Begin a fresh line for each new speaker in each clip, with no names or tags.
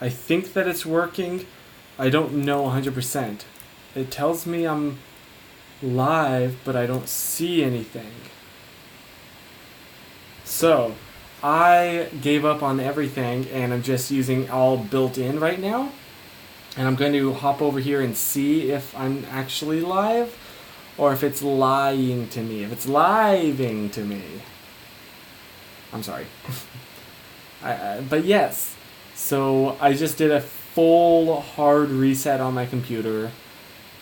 I think that it's working. I don't know 100%. It tells me I'm live, but I don't see anything. So, I gave up on everything, and I'm just using all built-in right now. And I'm going to hop over here and see if I'm actually live, or if it's lying to me. If it's living to me. I'm sorry. But yes. So I just did a full hard reset on my computer,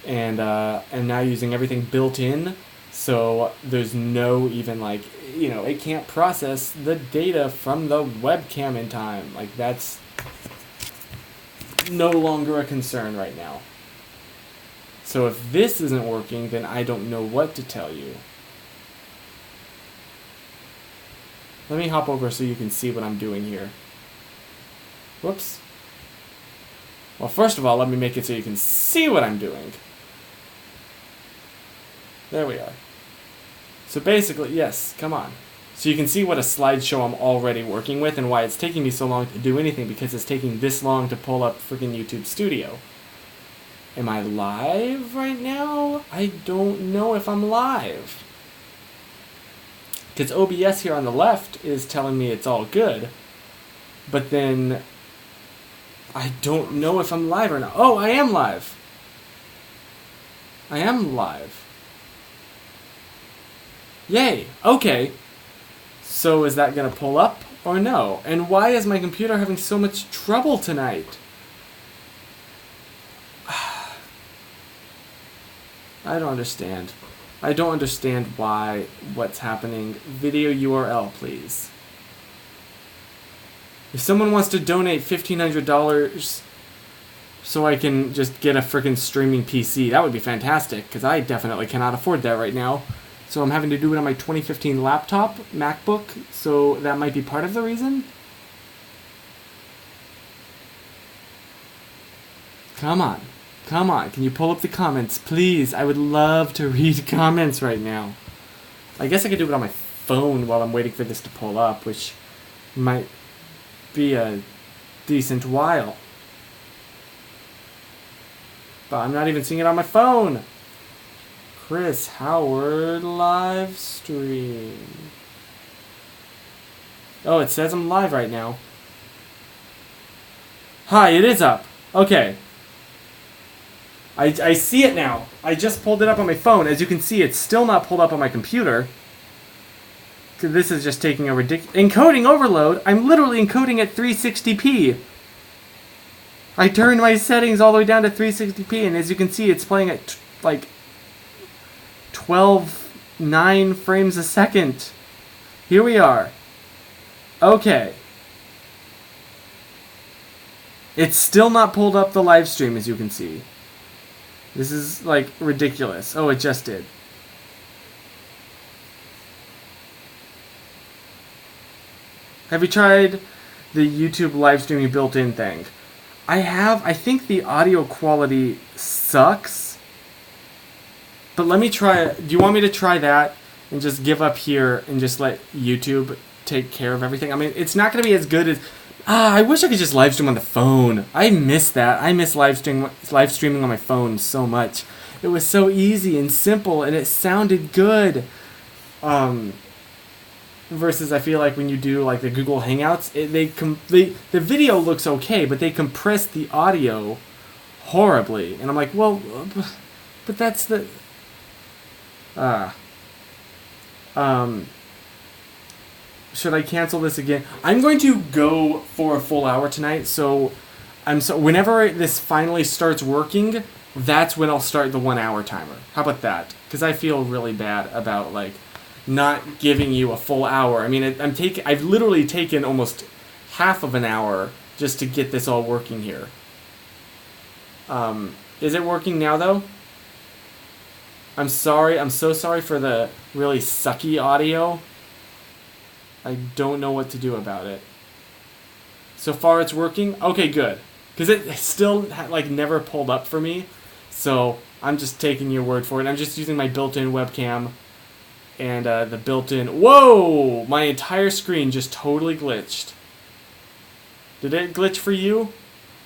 and am now using everything built in. So there's no even like, it can't process the data from the webcam in time. Like, that's no longer a concern right now. So if this isn't working, then I don't know what to tell you. Let me hop over so you can see what I'm doing here. Whoops. Well, first of all, let me make it so you can see what I'm doing. There we are. So basically, yes, come on. So you can see what a slideshow I'm already working with and why it's taking me so long to do anything, because it's taking this long to pull up freaking YouTube Studio. Am I live right now? I don't know if I'm live. Because OBS here on the left is telling me it's all good. But then I don't know if I'm live or not. Oh, I am live. I am live. Yay. Okay. So is that going to pull up or no? And why is my computer having so much trouble tonight? I don't understand. I don't understand what's happening. Video URL, please. If someone wants to donate $1,500 so I can just get a freaking streaming PC, that would be fantastic, because I definitely cannot afford that right now. So I'm having to do it on my 2015 laptop, MacBook, so that might be part of the reason. Come on. Come on, can you pull up the comments, please? I would love to read comments right now. I guess I could do it on my phone while I'm waiting for this to pull up, which might be a decent while. But I'm not even seeing it on my phone. Chris Howard live stream. Oh, it says I'm live right now. Hi, it is up. Okay. I see it now. I just pulled it up on my phone. As you can see, it's still not pulled up on my computer. This is just taking a ridiculous... Encoding overload? I'm literally encoding at 360p. I turned my settings all the way down to 360p, and as you can see, it's playing at, like, 12.9 frames a second. Here we are. Okay. It's still not pulled up the live stream, as you can see. This is, like, ridiculous. Oh, it just did. Have you tried the YouTube live streaming built-in thing? I have. I think the audio quality sucks. But let me try it. Do you want me to try that and just give up here and just let YouTube take care of everything? I mean, it's not going to be as good as... I wish I could just live stream on the phone. I miss that. I miss live streaming on my phone so much. It was so easy and simple, and it sounded good. Versus, I feel like when you do like the Google Hangouts, the video looks okay, but they compress the audio horribly. And I'm like, well, but that's the... Should I cancel this again? I'm going to go for a full hour tonight, so whenever this finally starts working, that's when I'll start the 1 hour timer. How about that? Because I feel really bad about like not giving you a full hour. I mean, I've literally taken almost half of an hour just to get this all working here. Is it working now though? I'm sorry. I'm so sorry for the really sucky audio. I don't know what to do about it. So far it's working? Okay, good. Because it still like never pulled up for me. So I'm just taking your word for it. I'm just using my built-in webcam. And the built-in... Whoa! My entire screen just totally glitched. Did it glitch for you?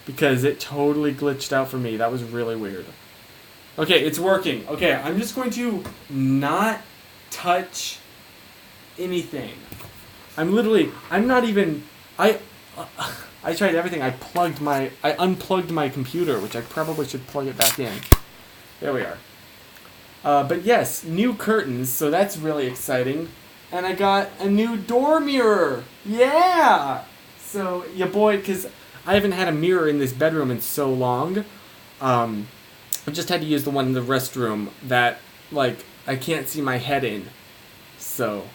because it totally glitched out for me. That was really weird. Okay, it's working. Okay, I'm just going to not touch anything. I'm not even, I tried everything. I unplugged my computer, which I probably should plug it back in. There we are. But yes, new curtains, so that's really exciting. And I got a new door mirror. Yeah! So, yeah, boy, because I haven't had a mirror in this bedroom in so long. I just had to use the one in the restroom that, like, I can't see my head in. So.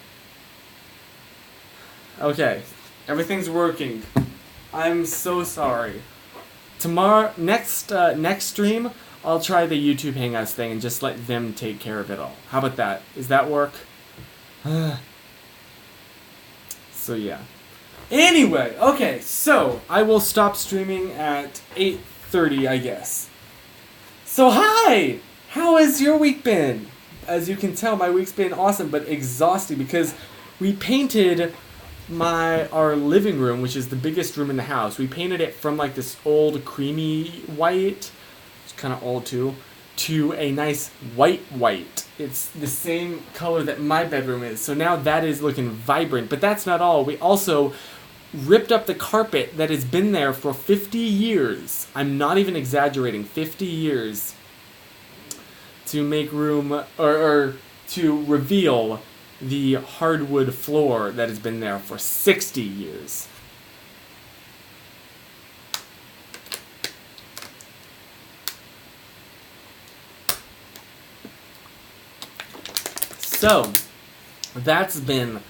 Okay. Everything's working. I'm so sorry. Tomorrow, next stream, I'll try the YouTube Hangouts thing and just let them take care of it all. How about that? Does that work? So, yeah. Anyway, okay, so I will stop streaming at 8:30, I guess. So, hi! How has your week been? As you can tell, my week's been awesome, but exhausting because we painted our living room, which is the biggest room in the house. We painted it from like this old creamy white, it's kind of old too, to a nice white. It's the same color that my bedroom is. So now that is looking vibrant, but that's not all. We also ripped up the carpet that has been there for 50 years. I'm not even exaggerating, 50 years, to make room, or to reveal the hardwood floor that has been there for 60 years. So, that's been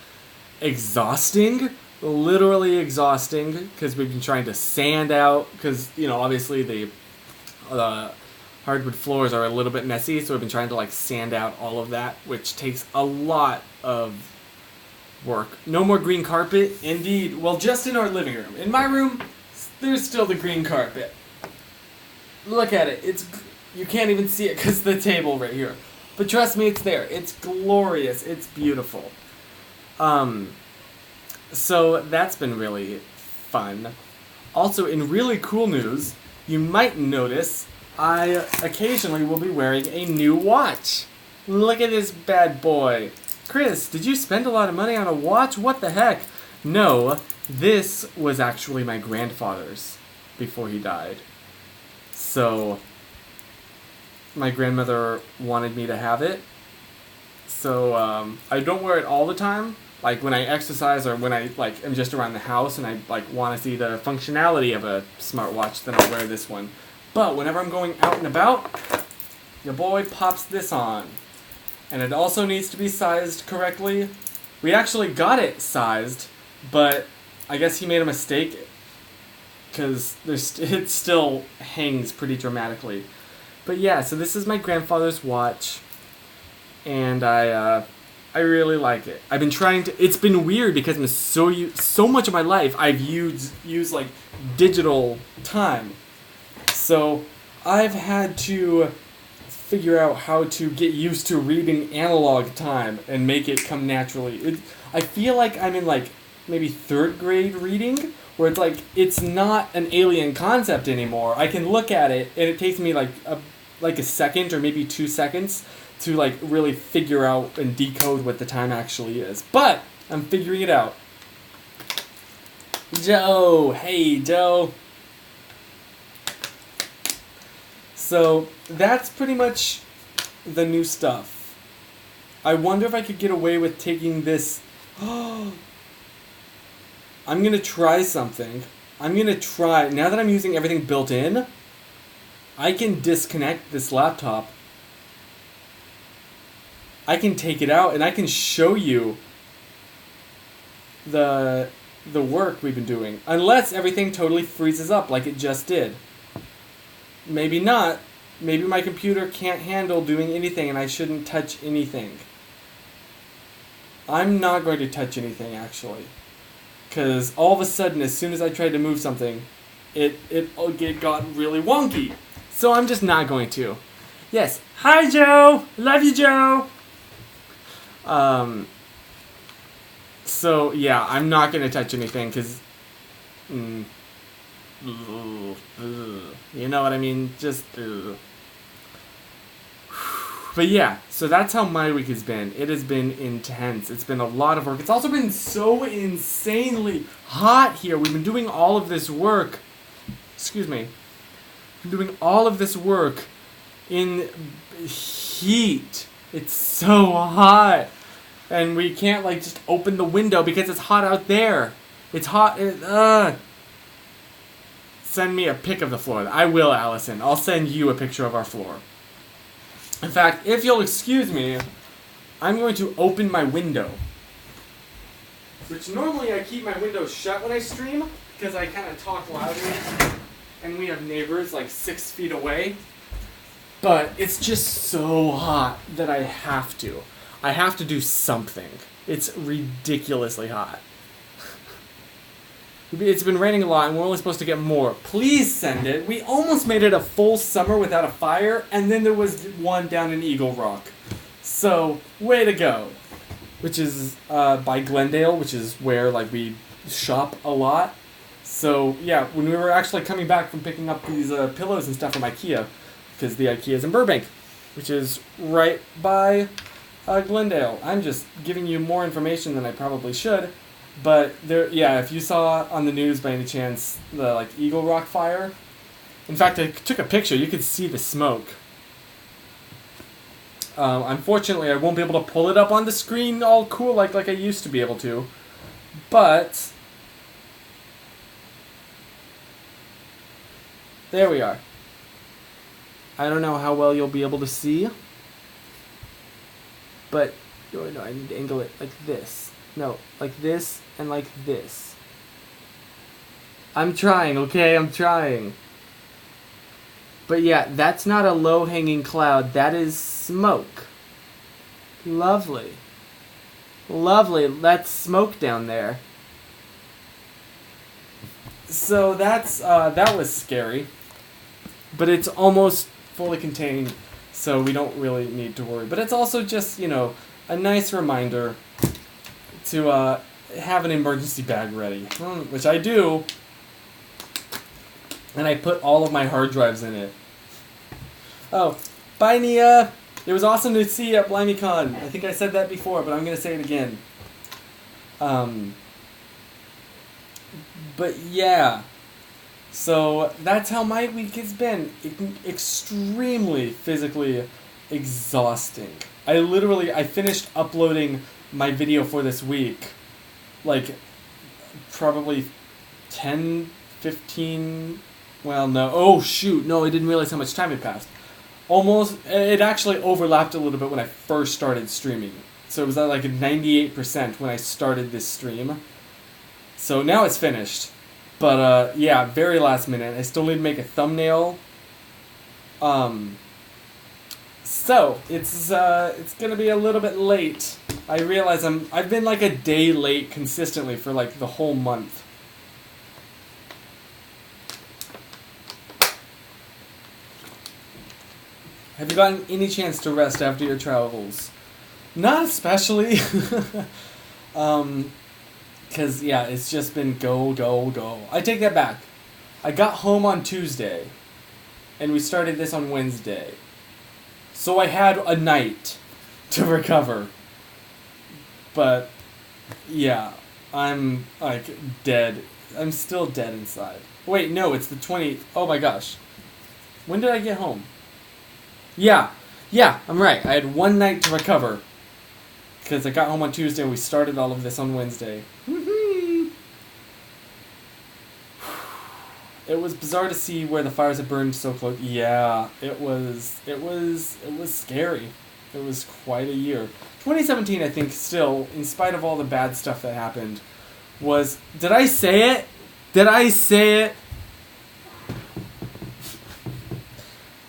exhausting, literally exhausting, because we've been trying to sand out, because, you know, obviously the hardwood floors are a little bit messy, so we've been trying to, like, sand out all of that, which takes a lot of work. No more green carpet, indeed. Well, just in our living room. In my room, there's still the green carpet. Look at it. You can't even see it because of the table right here. But trust me, it's there. It's glorious. It's beautiful. So that's been really fun. Also, in really cool news, you might notice I occasionally will be wearing a new watch. Look at this bad boy. Chris, did you spend a lot of money on a watch? What the heck? No, this was actually my grandfather's before he died. So my grandmother wanted me to have it. So I don't wear it all the time. Like when I exercise or when I like am just around the house and I like want to see the functionality of a smartwatch, then I'll wear this one. But whenever I'm going out and about, your boy pops this on. And it also needs to be sized correctly. We actually got it sized, but I guess he made a mistake because it still hangs pretty dramatically. But yeah, so this is my grandfather's watch, and I really like it. I've been trying to. It's been weird because in so much of my life I've used like digital time. So I've had to figure out how to get used to reading analog time and make it come naturally. I feel like I'm in like maybe 3rd grade reading, where it's like it's not an alien concept anymore. I can look at it and it takes me like a second or maybe 2 seconds to like really figure out and decode what the time actually is. But I'm figuring it out. Joe, hey Joe. So that's pretty much the new stuff. I wonder if I could get away with taking this. I'm gonna try something. Now that I'm using everything built in, I can disconnect this laptop. I can take it out and I can show you the work we've been doing. Unless everything totally freezes up like it just did. Maybe not. Maybe my computer can't handle doing anything and I shouldn't touch anything. I'm not going to touch anything, actually. Because all of a sudden, as soon as I tried to move something, it got really wonky. So I'm just not going to. Yes. Hi, Joe! Love you, Joe! So, yeah, I'm not going to touch anything because You know what I mean? Just. But yeah, so that's how my week has been. It has been intense. It's been a lot of work. It's also been so insanely hot here. We've been doing all of this work. Excuse me. We've been doing all of this work in heat. It's so hot. And we can't, like, just open the window because it's hot out there. It's hot. Send me a pic of the floor. I will, Allison. I'll send you a picture of our floor. In fact, if you'll excuse me, I'm going to open my window. Which normally I keep my window shut when I stream, because I kind of talk loudly, and we have neighbors like 6 feet away. But it's just so hot that I have to. I have to do something. It's ridiculously hot. It's been raining a lot, and we're only supposed to get more. Please send it. We almost made it a full summer without a fire, and then there was one down in Eagle Rock. So, way to go. Which is by Glendale, which is where like we shop a lot. So, yeah, when we were actually coming back from picking up these pillows and stuff from IKEA, because the IKEA is in Burbank, which is right by Glendale. I'm just giving you more information than I probably should. But there, yeah, if you saw on the news by any chance the like Eagle Rock fire, in fact, I took a picture. You could see the smoke. Unfortunately, I won't be able to pull it up on the screen all cool like I used to be able to. But there we are. I don't know how well you'll be able to see, but oh no, I need to angle it like this. No, like this and like this. I'm trying, okay? I'm trying. But yeah, that's not a low-hanging cloud. That is smoke. Lovely. Lovely. That's smoke down there. So that's, that was scary. But it's almost fully contained, so we don't really need to worry. But it's also just, you know, a nice reminder to have an emergency bag ready, which I do, and I put all of my hard drives in it. Oh, bye Nia! It was awesome to see you at BlimeyCon. I think I said that before, but I'm going to say it again. But yeah, so that's how my week has been. Extremely physically exhausting. I finished uploading my video for this week, like, probably 10, 15, well, no, oh, shoot, no, I didn't realize how much time had passed. Almost, it actually overlapped a little bit when I first started streaming. So it was at, like, 98% when I started this stream. So now it's finished. But, yeah, very last minute. I still need to make a thumbnail. So, it's gonna be a little bit late. I realize I've been like a day late consistently for like the whole month. Have you gotten any chance to rest after your travels? Not especially. Cause yeah, it's just been go, go, go. I take that back. I got home on Tuesday, and we started this on Wednesday. So I had a night to recover. But, yeah, I'm, like, dead. I'm still dead inside. Wait, no, it's the 20th. Oh my gosh. When did I get home? Yeah, I'm right. I had one night to recover. Because I got home on Tuesday and we started all of this on Wednesday. Woohoo! It was bizarre to see where the fires had burned so close. Yeah, it was scary. It was quite a year. 2017, I think, still, in spite of all the bad stuff that happened, was... Did I say it? Did I say it?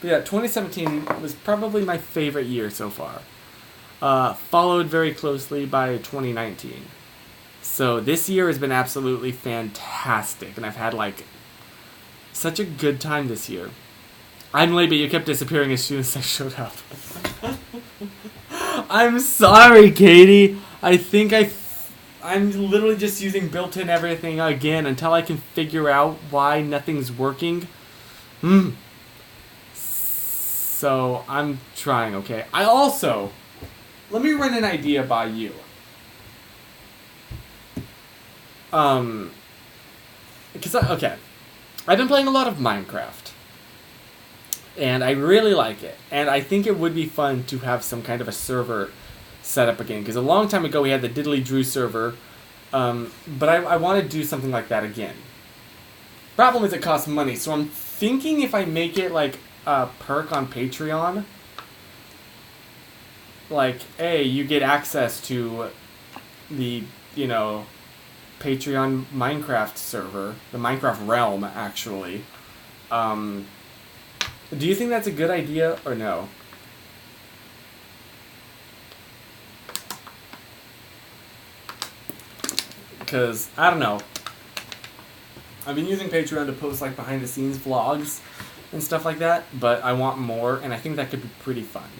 But yeah, 2017 was probably my favorite year so far. Followed very closely by 2019. So this year has been absolutely fantastic, and I've had, like, such a good time this year. I'm late, but you kept disappearing as soon as I showed up. I'm sorry, Katie. I think I'm literally just using built-in everything again until I can figure out why nothing's working. So I'm trying, okay? I also, let me run an idea by you. Because, okay, I've been playing a lot of Minecraft. And I really like it. And I think it would be fun to have some kind of a server set up again. Because a long time ago we had the Diddly Drew server. But I want to do something like that again. Problem is it costs money. So I'm thinking if I make it like a perk on Patreon. Like, hey, you get access to the, Patreon Minecraft server. The Minecraft realm, actually. Do you think that's a good idea or no? Because, I don't know. I've been using Patreon to post like behind the scenes vlogs and stuff like that, but I want more, and I think that could be pretty fun.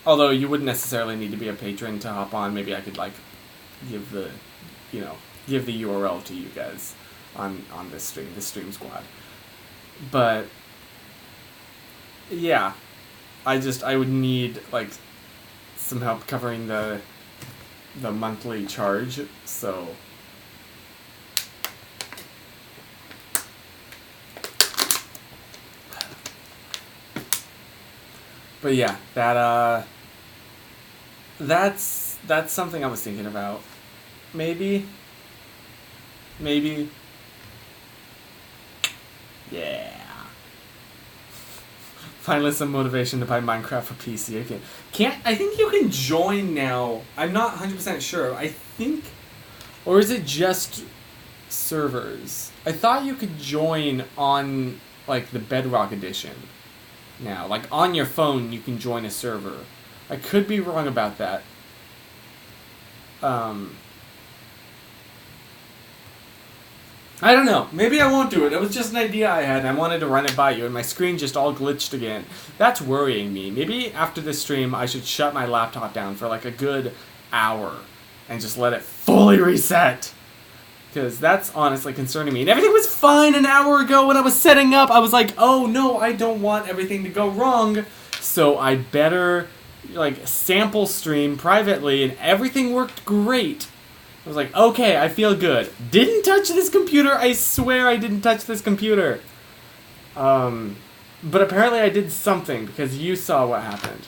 Although you wouldn't necessarily need to be a patron to hop on. Maybe I could like give the URL to you guys on this stream squad. But yeah, I would need like some help covering the monthly charge, so but yeah, that's something I was thinking about. Maybe yeah. Finally some motivation to buy Minecraft for PC again. I think you can join now. I'm not 100% sure. I think, or is it just servers? I thought you could join on like the Bedrock edition now. Like on your phone you can join a server. I could be wrong about that. I don't know. Maybe I won't do it. It was just an idea I had, and I wanted to run it by you, and my screen just all glitched again. That's worrying me. Maybe after this stream, I should shut my laptop down for like a good hour and just let it fully reset. Because that's honestly concerning me. And everything was fine an hour ago when I was setting up. I was like, oh no, I don't want everything to go wrong. So I better like sample stream privately, and everything worked great. I was like, okay, I feel good. Didn't touch this computer. I swear I didn't touch this computer. But apparently I did something because you saw what happened.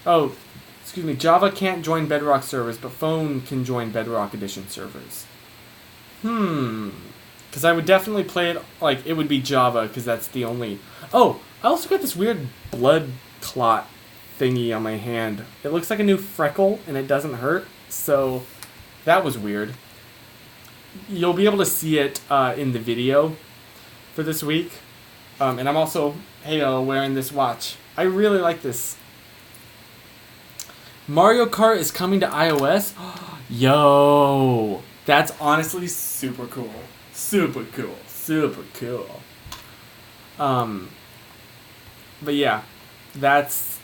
Oh, excuse me. Java can't join Bedrock servers, but phone can join Bedrock Edition servers. Because I would definitely play it, like, it would be Java because that's the only... Oh, I also got this weird blood clot thingy on my hand. It looks like a new freckle, and it doesn't hurt, so that was weird. You'll be able to see it in the video for this week. And I'm also, wearing this watch. I really like this. Mario Kart is coming to iOS? Yo! That's honestly super cool. Super cool. Super cool. But yeah, that's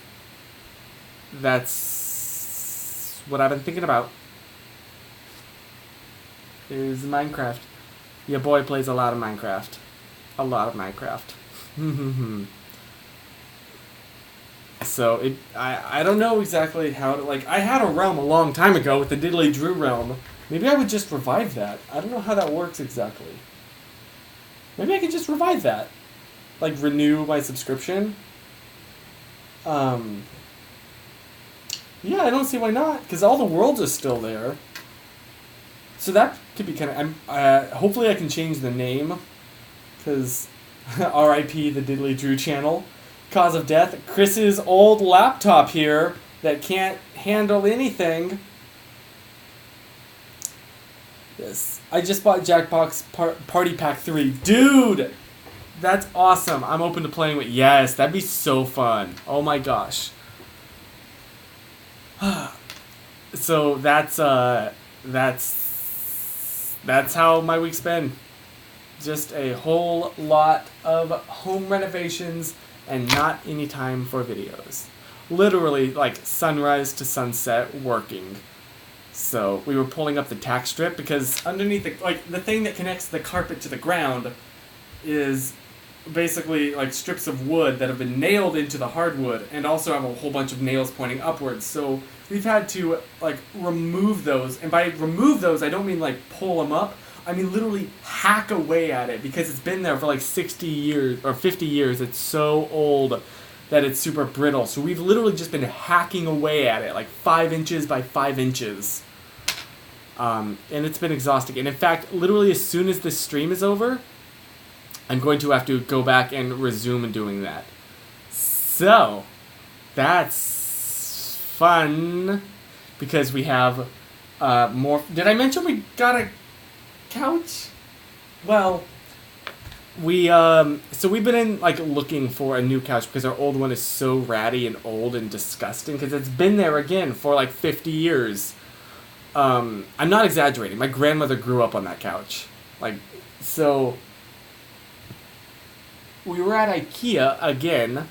what I've been thinking about. Is Minecraft. Your boy plays a lot of Minecraft. A lot of Minecraft. So I don't know exactly how to, like, I had a realm a long time ago with the Diddly Drew realm. Maybe I would just revive that. I don't know how that works exactly. Maybe I could just revive that. Like, renew my subscription. Yeah, I don't see why not, because all the worlds are still there. So that could be kind of... hopefully I can change the name, because R.I.P. the Diddly Drew channel. Cause of death, Chris's old laptop here that can't handle anything. Yes, I just bought Jackbox Party Pack 3. Dude! That's awesome. I'm open to playing with... Yes, that'd be so fun. Oh my gosh. So that's how my week's been. Just a whole lot of home renovations and not any time for videos. literally like sunrise to sunset working. So we were pulling up the tack strip because underneath the thing that connects the carpet to the ground is basically like strips of wood that have been nailed into the hardwood and also have a whole bunch of nails pointing upwards. So we've had to like remove those, and by remove those I don't mean like pull them up. I mean literally hack away at it because it's been there for like 60 years or 50 years. It's so old that it's super brittle. So we've literally just been hacking away at it, like 5 inches by 5 inches. And it's been exhausting. And in fact, literally as soon as this stream is over, I'm going to have to go back and resume doing that. So, that's fun. Because we have more... Did I mention we got a couch? Well... So we've been in, like, looking for a new couch because our old one is so ratty and old and disgusting because it's been there again for, like, 50 years. I'm not exaggerating. My grandmother grew up on that couch. Like, so... We were at IKEA again.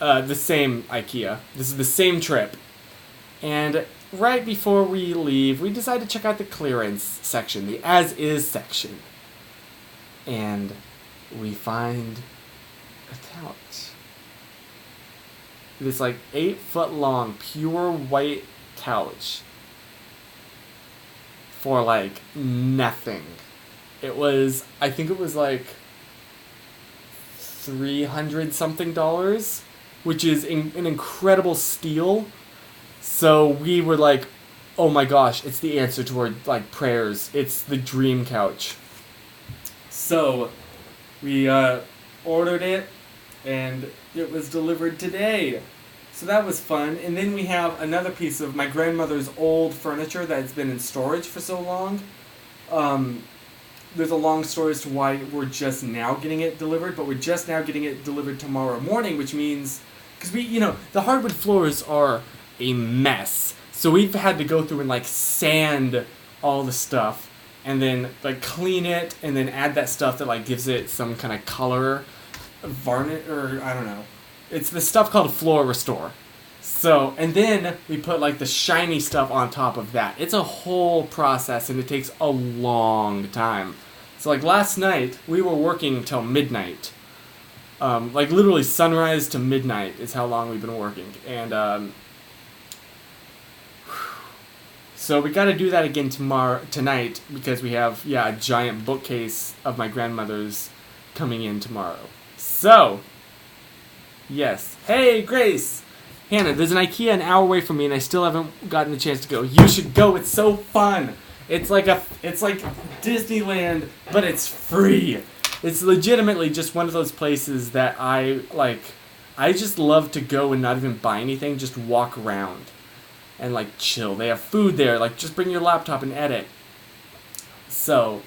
The same IKEA. This is the same trip. And right before we leave, we decided to check out the clearance section, the as-is section. And we find a couch. This like 8-foot long pure white couch for like nothing. I think it was like $300 something, which is an incredible steal. So we were like, oh my gosh, it's the answer to our like prayers. It's the dream couch. So, we ordered it, and it was delivered today. So that was fun. And then we have another piece of my grandmother's old furniture that's been in storage for so long. There's a long story as to why we're just now getting it delivered, but we're just now getting it delivered tomorrow morning, which means... Because the hardwood floors are a mess. So we've had to go through and, like, sand all the stuff. And then, like, clean it, and then add that stuff that, like, gives it some kind of color, varnish, or, I don't know. It's the stuff called Floor Restore. So, and then we put, like, the shiny stuff on top of that. It's a whole process, and it takes a long time. So, like, last night, we were working until midnight. Like, literally sunrise to midnight is how long we've been working. And, so we got to do that again tonight because we have, a giant bookcase of my grandmother's coming in tomorrow. So, yes. Hey, Grace! Hannah, there's an IKEA an hour away from me and I still haven't gotten the chance to go. You should go, it's so fun! It's like Disneyland, but it's free! It's legitimately just one of those places that I just love to go and not even buy anything, just walk around. And, like, chill. They have food there. Like, just bring your laptop and edit. So,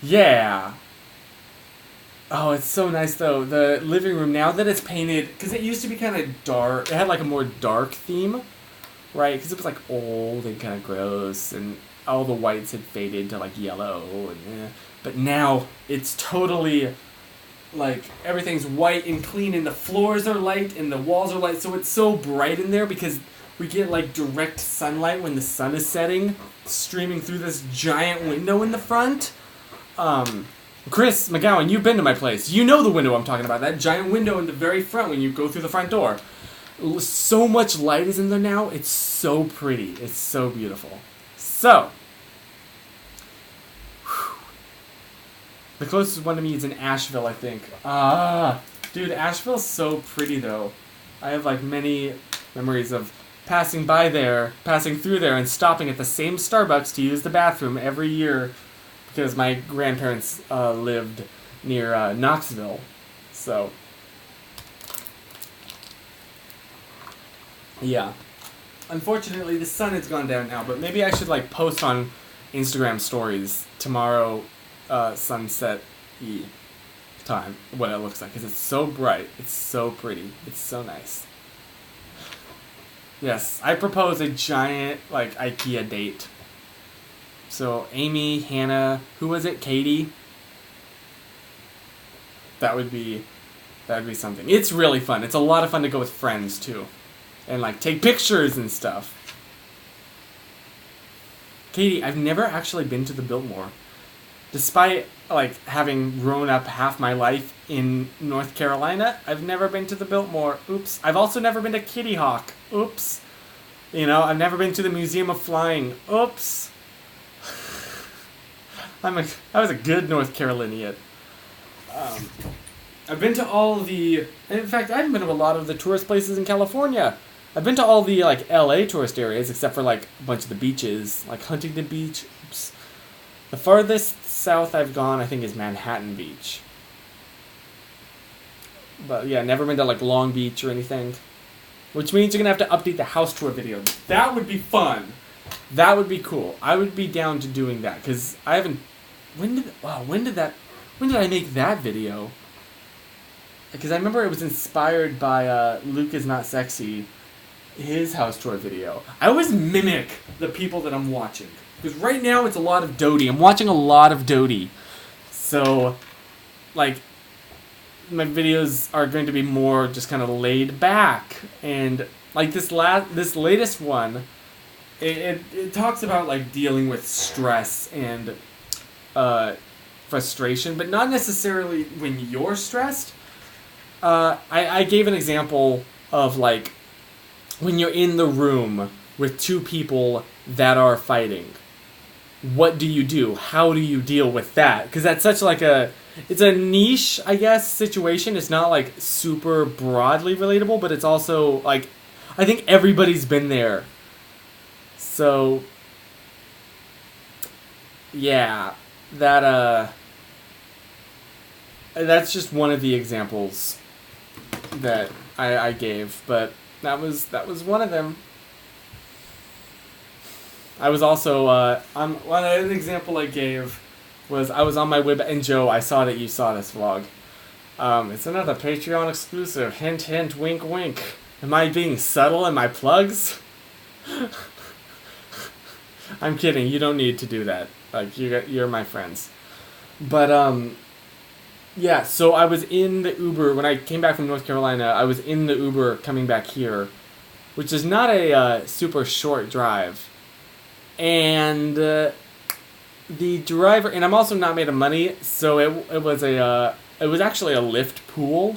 yeah. Oh, it's so nice, though. The living room, now that it's painted... Because it used to be kind of dark. It had, like, a more dark theme. Right? Because it was, like, old and kind of gross. And all the whites had faded to, like, yellow. And, But now, it's totally... Like, everything's white and clean. And the floors are light. And the walls are light. So it's so bright in there because... We get, like, direct sunlight when the sun is setting, streaming through this giant window in the front. Chris McGowan, you've been to my place. You know the window I'm talking about. That giant window in the very front when you go through the front door. So much light is in there now. It's so pretty. It's so beautiful. So. The closest one to me is in Asheville, I think. Dude, Asheville's so pretty, though. I have, like, many memories of... passing through there and stopping at the same Starbucks to use the bathroom every year because my grandparents lived near Knoxville. So, yeah. Unfortunately, the sun has gone down now, but maybe I should like post on Instagram stories tomorrow sunset-y time what it looks like because it's so bright, it's so pretty, it's so nice. Yes, I propose a giant, like, IKEA date. So, Amy, Hannah, who was it? Katie? That would be That'd be something. It's really fun. It's a lot of fun to go with friends, too. And, like, take pictures and stuff. Katie, I've never actually been to the Biltmore. Despite, like, having grown up half my life in North Carolina, I've never been to the Biltmore. Oops. I've also never been to Kitty Hawk. Oops. You know, I've never been to the Museum of Flying. Oops. I was a good North Carolinian. I've been to all the... In fact, I haven't been to a lot of the tourist places in California. I've been to all the, like, LA tourist areas, except for, like, a bunch of the beaches. Like Huntington Beach. Oops. The farthest south I've gone, I think, is Manhattan Beach. But, yeah, never been to, like, Long Beach or anything. Which means you're going to have to update the house tour video. That would be fun. That would be cool. I would be down to doing that, because I haven't... When did I make that video? Because I remember it was inspired by Luke Is Not Sexy, his house tour video. I always mimic the people that I'm watching. Because right now it's a lot of Dodie. I'm watching a lot of Dodie. So, like, my videos are going to be more just kind of laid back. And, like, this latest one, it talks about, like, dealing with stress and frustration, but not necessarily when you're stressed. I gave an example of, like, when you're in the room with two people that are fighting. What do you do? How do you deal with that? Because that's such, like, it's a niche, I guess, situation. It's not, like, super broadly relatable, but it's also, like, I think everybody's been there. So, yeah, that's just one of the examples that I gave, but that was one of them. I was also an example I gave was I was on my way back, and Joe, I saw that you saw this vlog. It's another Patreon exclusive. Hint, hint, wink, wink. Am I being subtle in my plugs? I'm kidding. You don't need to do that. Like, you're my friends. But yeah. So I was in the Uber when I came back from North Carolina. I was in the Uber coming back here, which is not a super short drive. And the driver, and I'm also not made of money, so it was actually a Lyft pool,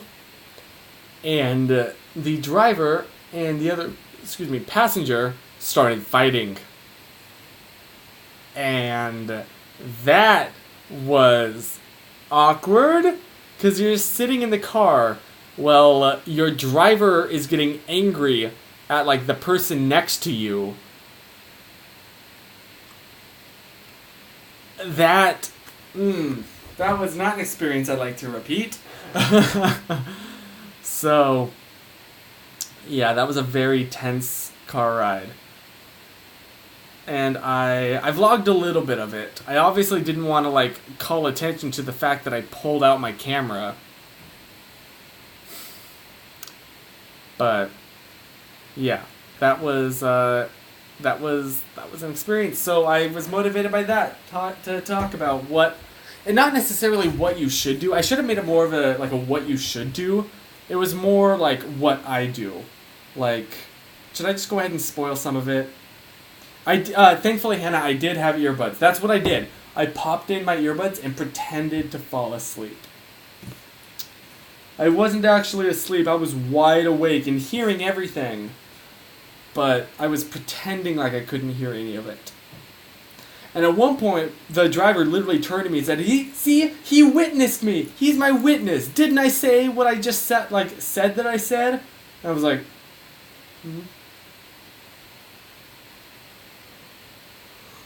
and the driver and the other passenger started fighting, and that was awkward because you're sitting in the car while your driver is getting angry at, like, the person next to you. That was not an experience I'd like to repeat. So, yeah, that was a very tense car ride. And I vlogged a little bit of it. I obviously didn't want to, like, call attention to the fact that I pulled out my camera. But, yeah, that was an experience. So I was motivated by that to talk about what, and not necessarily what you should do. I should have made it more of a what you should do. It was more like what I do. Like, should I just go ahead and spoil some of it? Thankfully, Hannah, I did have earbuds. That's what I did. I popped in my earbuds and pretended to fall asleep. I wasn't actually asleep. I was wide awake and hearing everything. But I was pretending like I couldn't hear any of it. And at one point, the driver literally turned to me and said, he witnessed me. He's my witness. Didn't I say what I just said that I said? And I was like, mm-hmm.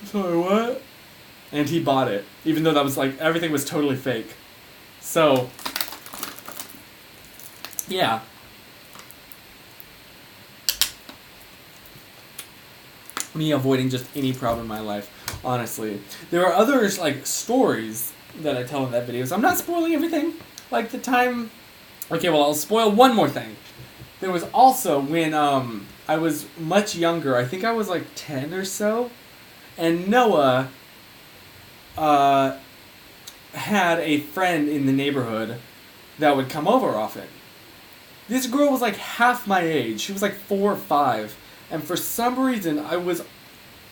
Sorry, what? And he bought it, even though that was, like, everything was totally fake. So, yeah. Me avoiding just any problem in my life, honestly. There are other, like, stories that I tell in that video, so I'm not spoiling everything. Like the time... Okay, well, I'll spoil one more thing. There was also when I was much younger, I think I was like 10 or so, and Noah had a friend in the neighborhood that would come over often. This girl was like half my age. She was like 4 or 5. And for some reason, I was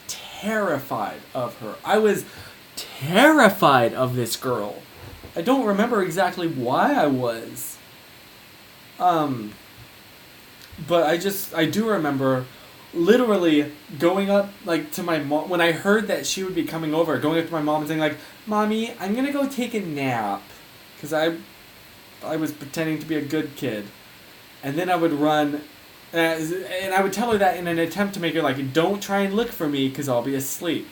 terrified of her. I was terrified of this girl. I don't remember exactly why I was. But I do remember literally going up, like, to my mom, when I heard that she would be coming over, going up to my mom and saying, like, Mommy, I'm gonna go take a nap. Because I was pretending to be a good kid. And then I would run, and I would tell her that in an attempt to make her, like, don't try and look for me because I'll be asleep.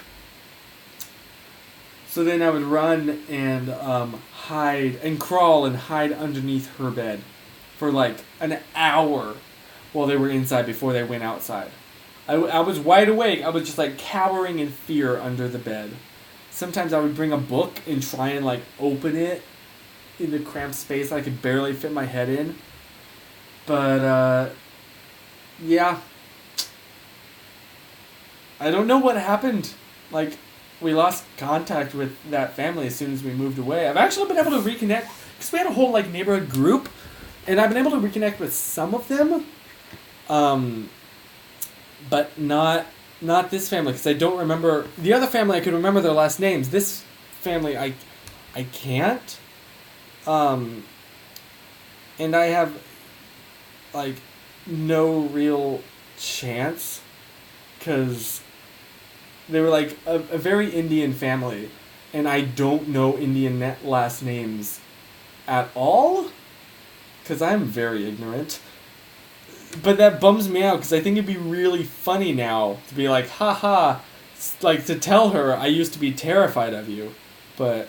So then I would run and hide, and crawl and hide underneath her bed for, like, an hour while they were inside before they went outside. I was wide awake. I was just, like, cowering in fear under the bed. Sometimes I would bring a book and try and, like, open it in the cramped space I could barely fit my head in. But, yeah. I don't know what happened. Like, we lost contact with that family as soon as we moved away. I've actually been able to reconnect, because we had a whole, like, neighborhood group, and I've been able to reconnect with some of them, but not this family, because I don't remember. The other family, I could remember their last names. This family, I can't. And I have, like, no real chance, because they were, like, a very Indian family, and I don't know Indian last names at all, because I'm very ignorant. But that bums me out, because I think it'd be really funny now to be like, haha, like, to tell her I used to be terrified of you. But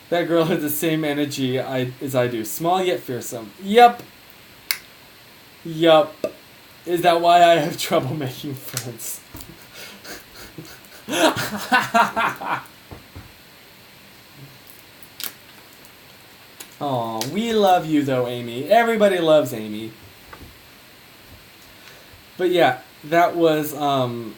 that girl has the same energy as I do. Small yet fearsome. Yup. Is that why I have trouble making friends? Aw, we love you though, Amy. Everybody loves Amy. But yeah, that was, so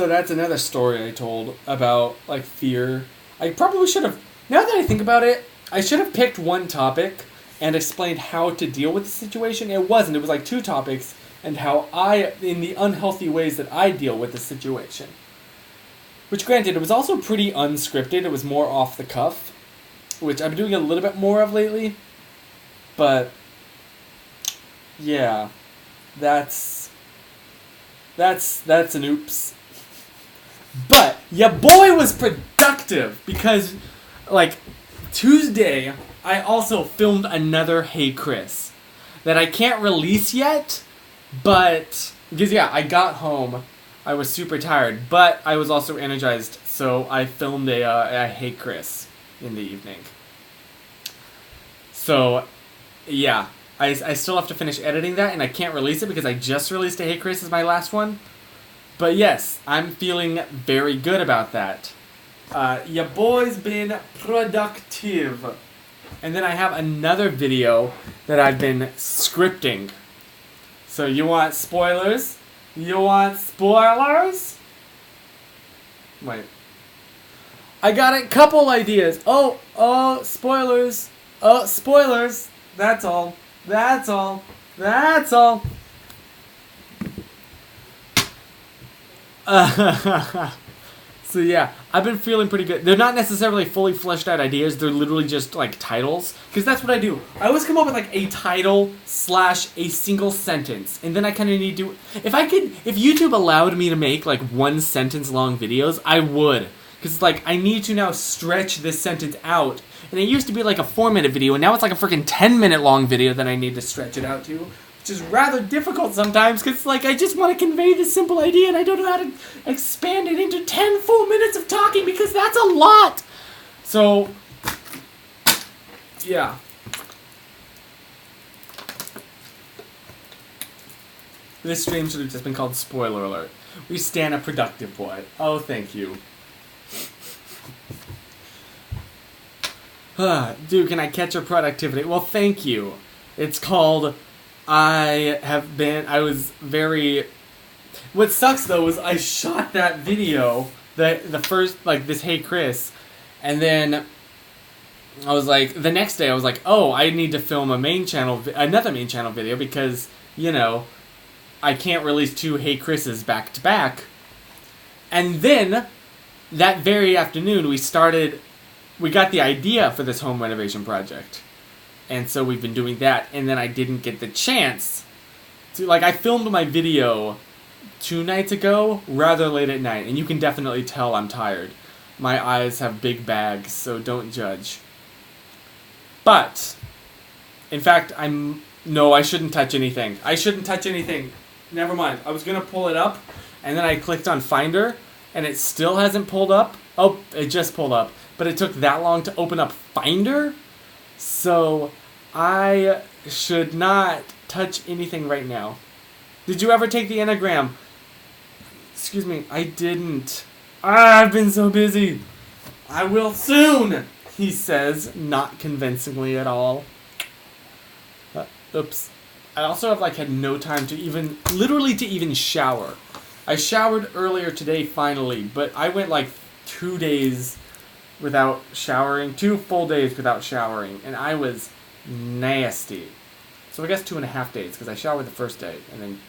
that's another story I told about, like, fear. I probably should have, now that I think about it, I should have picked one topic and explained how to deal with the situation. It wasn't. It was like 2 topics and how in the unhealthy ways that I deal with the situation. Which, granted, it was also pretty unscripted. It was more off the cuff, which I've been doing a little bit more of lately. But, yeah, that's an oops. But your boy was productive because, like, Tuesday, I also filmed another Hey Chris that I can't release yet, but, because, yeah, I got home, I was super tired, but I was also energized, so I filmed a Hey Chris in the evening. So, yeah, I still have to finish editing that, and I can't release it because I just released a Hey Chris as my last one. But yes, I'm feeling very good about that. Your boy's been productive. And then I have another video that I've been scripting. So you want spoilers? You want spoilers? Wait. I got a couple ideas. Oh, spoilers. Oh, spoilers. That's all. So yeah, I've been feeling pretty good. They're not necessarily fully fleshed out ideas. They're literally just, like, titles. Because that's what I do. I always come up with, like, a title / a single sentence. And then I kind of need to... If YouTube allowed me to make, like, 1 sentence long videos, I would. Because, like, I need to now stretch this sentence out. And it used to be, like, a 4-minute video. And now it's, like, a freaking 10-minute long video that I need to stretch it out to. Which is rather difficult sometimes, because, like, I just want to convey this simple idea, and I don't know how to expand it into 10 full minutes of talking, because that's a lot! So, yeah. This stream should have just been called Spoiler Alert. We stand a productive boy. Oh, thank you. Dude, can I catch your productivity? Well, thank you. It's called... What sucks, though, is I shot that video, the first, like, this Hey Chris, and then I was like, the next day I was like, oh, I need to film another main channel video because, you know, I can't release 2 Hey Chris's back to back. And then, that very afternoon, we got the idea for this home renovation project. And so we've been doing that, and then I didn't get the chance to, I filmed my video 2 nights ago, rather late at night, and you can definitely tell I'm tired. My eyes have big bags, so don't judge. But, in fact, no, I shouldn't touch anything. I shouldn't touch anything. Never mind. I was going to pull it up, and then I clicked on Finder, and it still hasn't pulled up. Oh, it just pulled up. But it took that long to open up Finder? So, I should not touch anything right now. Did you ever take the Enneagram? Excuse me, I didn't. I've been so busy. I will soon, he says, not convincingly at all. Oops. I also have had no time to even shower. I showered earlier today finally, but I went 2 days without showering, 2 full days without showering, and I was nasty. So I guess 2.5 days, because I showered the first day, and then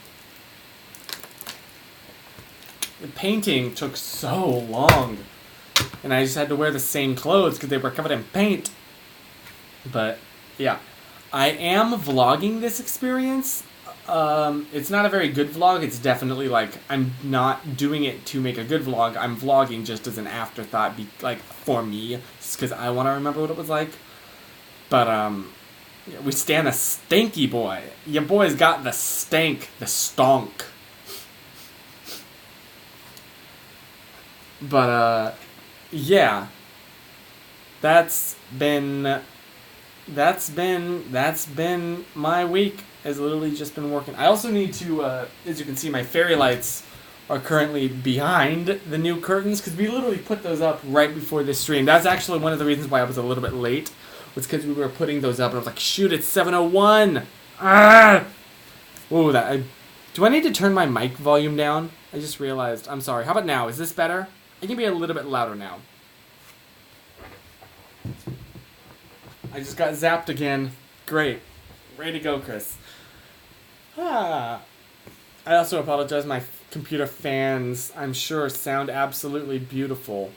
the painting took so long, and I just had to wear the same clothes because they were covered in paint. But yeah, I am vlogging this experience. It's not a very good vlog. It's definitely I'm not doing it to make a good vlog. I'm vlogging just as an afterthought, for me, just because I want to remember what it was like. But yeah, we stand a stanky boy. Your boy's got the stank, the stonk. But yeah, that's been my week. Has literally just been working. I also need to, as you can see, my fairy lights are currently behind the new curtains because we literally put those up right before this stream. That's actually one of the reasons why I was a little bit late, was because we were putting those up and I was like, shoot, it's 7:01. Ah! Ooh, do I need to turn my mic volume down? I just realized. I'm sorry. How about now? Is this better? I can be a little bit louder now. I just got zapped again. Great. Way to go, Chris. I also apologize. My computer fans, I'm sure, sound absolutely beautiful.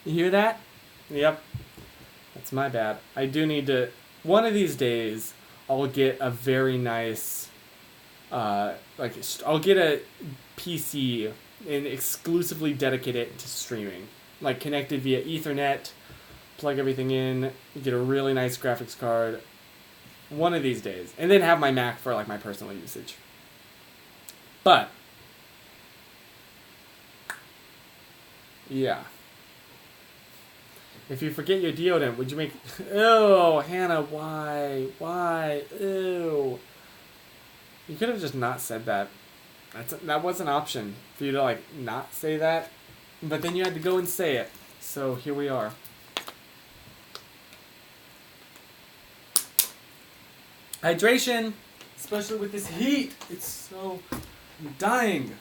You hear that? Yep. That's my bad. I do need to... One of these days, I'll get a very nice... I'll get a PC and exclusively dedicate it to streaming. Connected via Ethernet, plug everything in, get a really nice graphics card. One of these days. And then have my Mac for my personal usage. But yeah. If you forget your deodorant, would you make... Ew, Hannah, why? Why? Ew. You could have just not said that. That was an option for you to, not say that. But then you had to go and say it. So here we are. Hydration! Especially with this heat. It's so... I'm dying.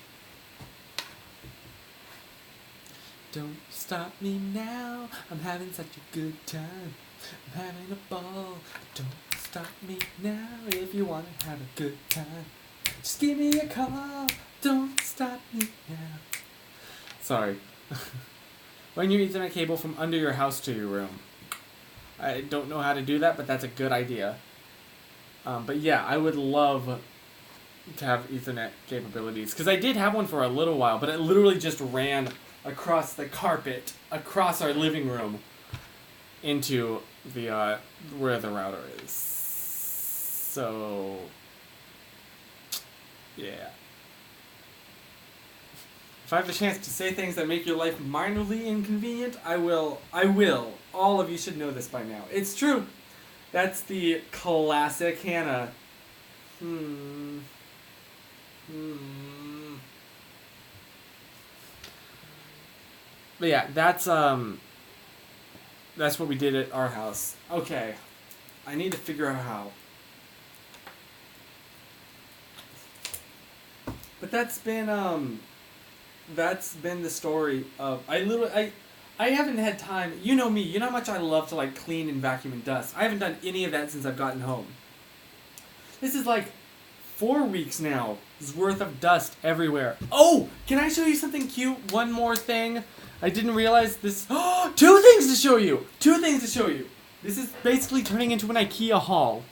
Don't stop me now. I'm having such a good time. I'm having a ball. Don't stop me now if you want to have a good time. Just give me a call. Don't stop me now. Sorry. Run your Ethernet cable from under your house to your room. I don't know how to do that, but that's a good idea. But yeah, I would love to have Ethernet capabilities. Because I did have one for a little while, but it literally just ran across the carpet, across our living room, into the where the router is. So, yeah. If I have the chance to say things that make your life minorly inconvenient, I will. I will. All of you should know this by now. It's true. That's the classic Hannah. But yeah, that's what we did at our house. Okay. I need to figure out how. But that's been the story of I I haven't had time. You know me. You know how much I love to like clean and vacuum and dust. I haven't done any of that since I've gotten home. This is like 4 weeks now worth of dust everywhere. Oh, can I show you something cute? One more thing. I didn't realize this. Oh, 2 things to show you. 2 things to show you. This is basically turning into an IKEA haul.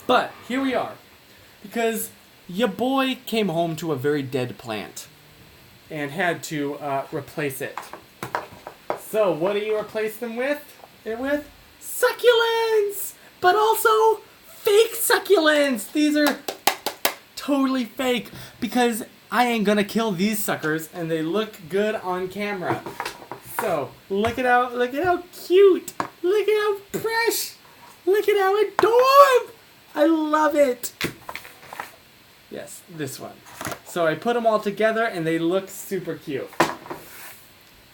But here we are. Because your boy came home to a very dead plant and had to replace it. So what do you replace them with? Succulents! But also fake succulents! These are totally fake because I ain't gonna kill these suckers and they look good on camera. So look at how cute! Look at how fresh! Look at how adorable! I love it! Yes, this one. So I put them all together and they look super cute.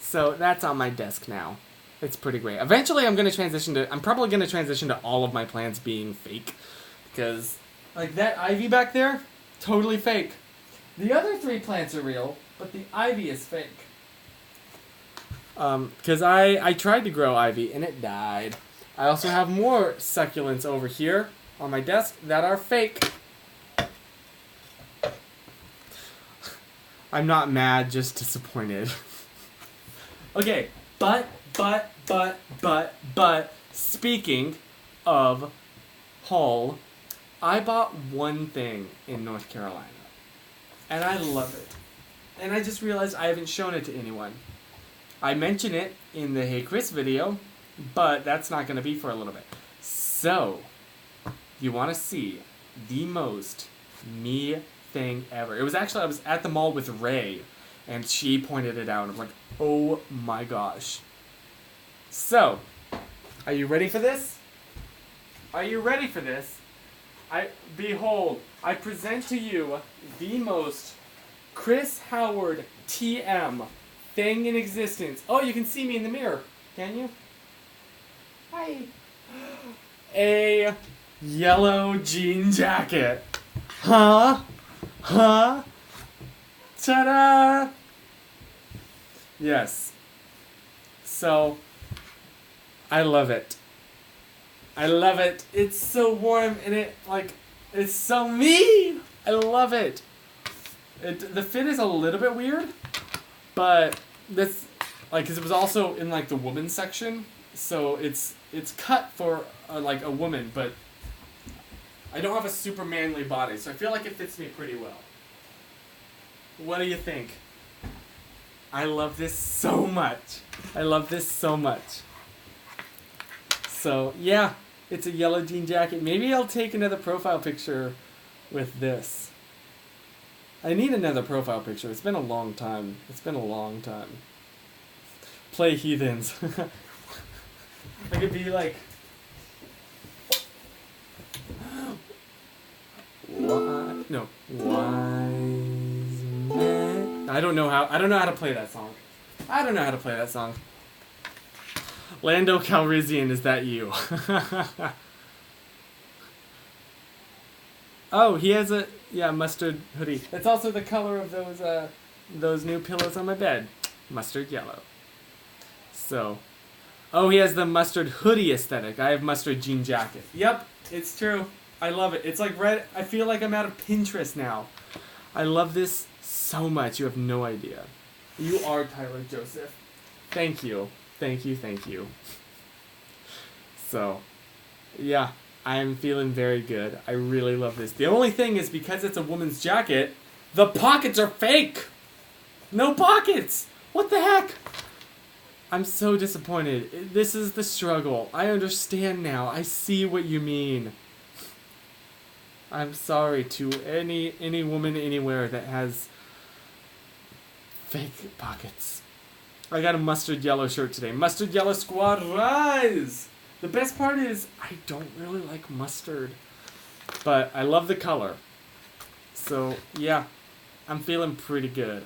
So that's on my desk now. It's pretty great. Eventually I'm probably gonna transition to all of my plants being fake. Because like that ivy back there, totally fake. The other 3 plants are real, but the ivy is fake. Because I tried to grow ivy and it died. I also have more succulents over here on my desk that are fake. I'm not mad, just disappointed. Okay, but, speaking of haul, I bought one thing in North Carolina. And I love it. And I just realized I haven't shown it to anyone. I mention it in the Hey Chris video, but that's not going to be for a little bit. So, you want to see the most me thing ever. It was actually, I was at the mall with Ray, and she pointed it out, and I'm like, oh my gosh. So, are you ready for this? Are you ready for this? Behold, I present to you the most Chris Howard TM thing in existence. Oh, you can see me in the mirror, can you? Hi. A yellow jean jacket. Huh? Huh? Ta-da! Yes. So, I love it. I love it. It's so warm and it's so me. I love it. The fit is a little bit weird, but this, like, cause it was also in like the women's section, so it's cut for like a woman, but I don't have a super manly body, so I feel like it fits me pretty well. What do you think? I love this so much. I love this so much. So, yeah, it's a yellow jean jacket. Maybe I'll take another profile picture with this. I need another profile picture. It's been a long time. It's been a long time. Play heathens. I could be like... What? No. Wise men. I don't know how to play that song. I don't know how to play that song. Lando Calrissian, is that you? Oh, he has a mustard hoodie. That's also the color of those new pillows on my bed. Mustard yellow. So, oh, he has the mustard hoodie aesthetic. I have mustard jean jacket. Yep, it's true. I love it. It's like red. I feel like I'm out of Pinterest now. I love this so much. You have no idea. You are Tyler Joseph. Thank you. Thank you, thank you. So, yeah, I'm feeling very good. I really love this. The only thing is, because it's a woman's jacket, the pockets are fake! No pockets! What the heck? I'm so disappointed. This is the struggle. I understand now. I see what you mean. I'm sorry to any woman anywhere that has fake pockets. I got a mustard yellow shirt today. Mustard yellow squad rise! The best part is, I don't really like mustard. But I love the color. So, yeah. I'm feeling pretty good.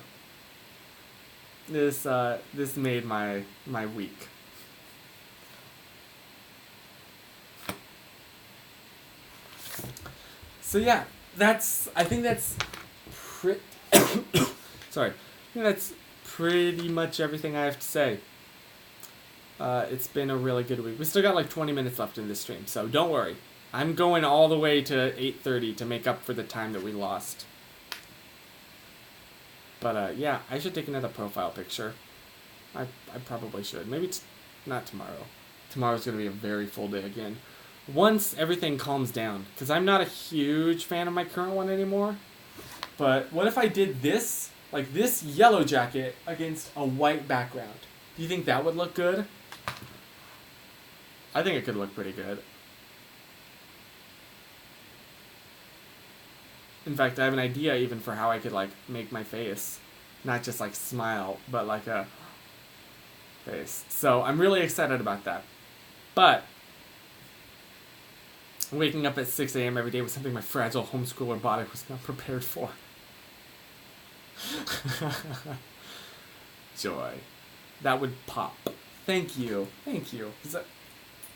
This made my week. So yeah, I think that's sorry. I think that's pretty much everything I have to say. It's been a really good week. We still got like 20 minutes left in this stream, so don't worry. I'm going all the way to 8:30 to make up for the time that we lost. But yeah, I should take another profile picture. I probably should. Maybe it's not tomorrow. Tomorrow's going to be a very full day again. Once everything calms down, because I'm not a huge fan of my current one anymore. But what if I did this, like this yellow jacket against a white background? Do you think that would look good? I think it could look pretty good. In fact, I have an idea even for how I could like make my face. Not just like smile, but like a face. So I'm really excited about that. But waking up at 6 a.m. every day was something my fragile homeschooler body was not prepared for. Joy. That would pop. Thank you. Thank you.